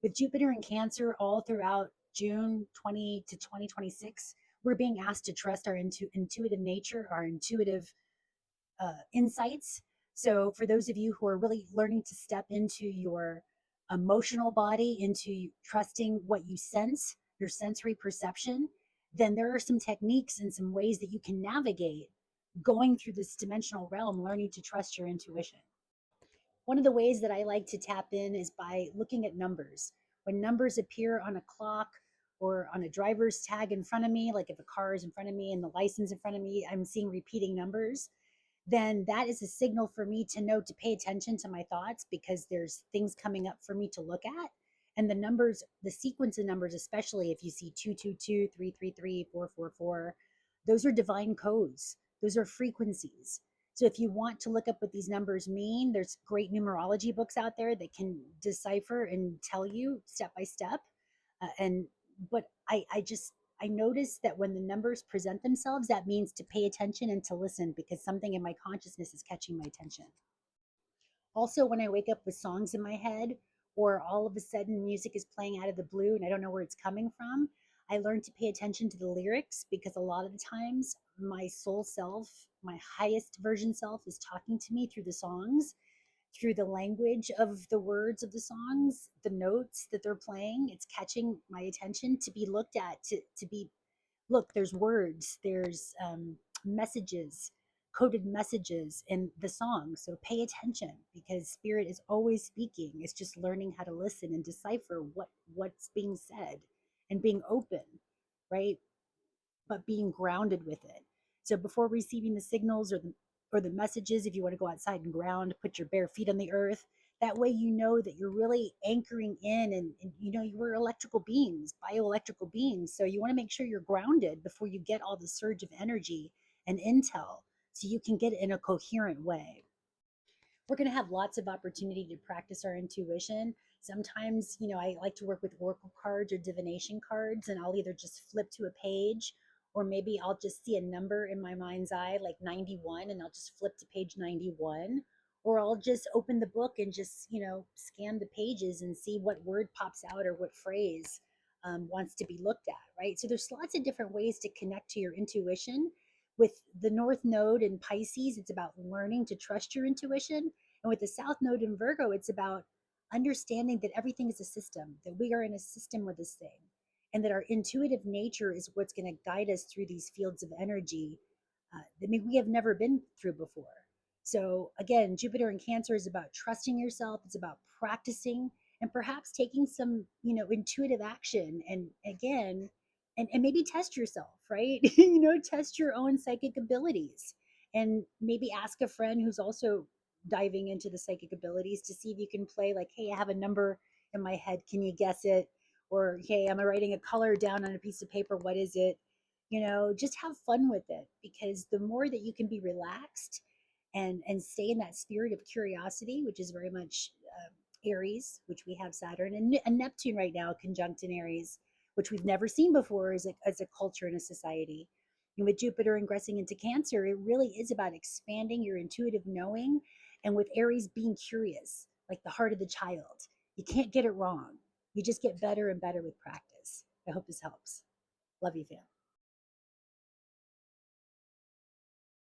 With Jupiter in Cancer all throughout June 20 to 2026, we're being asked to trust our intuitive nature, our intuitive insights. So, for those of you who are really learning to step into your emotional body, into trusting what you sense, your sensory perception, then there are some techniques and some ways that you can navigate going through this dimensional realm, learning to trust your intuition. One of the ways that I like to tap in is by looking at numbers. When numbers appear on a clock or on a driver's tag in front of me, like if a car is in front of me and the license in front of me, I'm seeing repeating numbers, then that is a signal for me to know to pay attention to my thoughts because there's things coming up for me to look at. And the numbers, the sequence of numbers, especially if you see 222, 333, 444, those are divine codes. Those are frequencies. So if you want to look up what these numbers mean, there's great numerology books out there that can decipher and tell you step by step. And but I notice that when the numbers present themselves, that means to pay attention and to listen because something in my consciousness is catching my attention. Also, when I wake up with songs in my head, or all of a sudden music is playing out of the blue and I don't know where it's coming from, I learn to pay attention to the lyrics because a lot of the times my soul self, my highest version self, is talking to me through the songs, through the language of the words of the songs, the notes that they're playing. It's catching my attention to be looked at, to be, look, there's words, there's messages, coded messages in the song. So pay attention because spirit is always speaking. It's just learning how to listen and decipher what's being said and being open, right? But being grounded with it. So before receiving the signals or the messages, if you want to go outside and ground, put your bare feet on the earth. That way you know that you're really anchoring in and you know you were electrical beings, bioelectrical beings. So you want to make sure you're grounded before you get all the surge of energy and intel so you can get it in a coherent way. We're going to have lots of opportunity to practice our intuition. Sometimes, I like to work with oracle cards or divination cards, and I'll either just flip to a page or maybe I'll just see a number in my mind's eye, like 91, and I'll just flip to page 91. Or I'll just open the book and just, scan the pages and see what word pops out or what phrase wants to be looked at, right? So there's lots of different ways to connect to your intuition. With the North Node in Pisces, it's about learning to trust your intuition. And with the South Node in Virgo, it's about understanding that everything is a system, that we are in a system with this thing, and that our intuitive nature is what's going to guide us through these fields of energy that maybe we have never been through before. So, again, Jupiter in Cancer is about trusting yourself, it's about practicing and perhaps taking some, intuitive action. And again, and maybe test yourself, right? Test your own psychic abilities and maybe ask a friend who's also diving into the psychic abilities to see if you can play like, hey, I have a number in my head, can you guess it? Or hey, I'm writing a color down on a piece of paper, what is it? Just have fun with it because the more that you can be relaxed and stay in that spirit of curiosity, which is very much Aries, which we have Saturn and Neptune right now conjunct in Aries, which we've never seen before as a culture and a society. And with Jupiter ingressing into Cancer, it really is about expanding your intuitive knowing, and with Aries being curious, like the heart of the child. You can't get it wrong. You just get better and better with practice. I hope this helps. Love you, fam.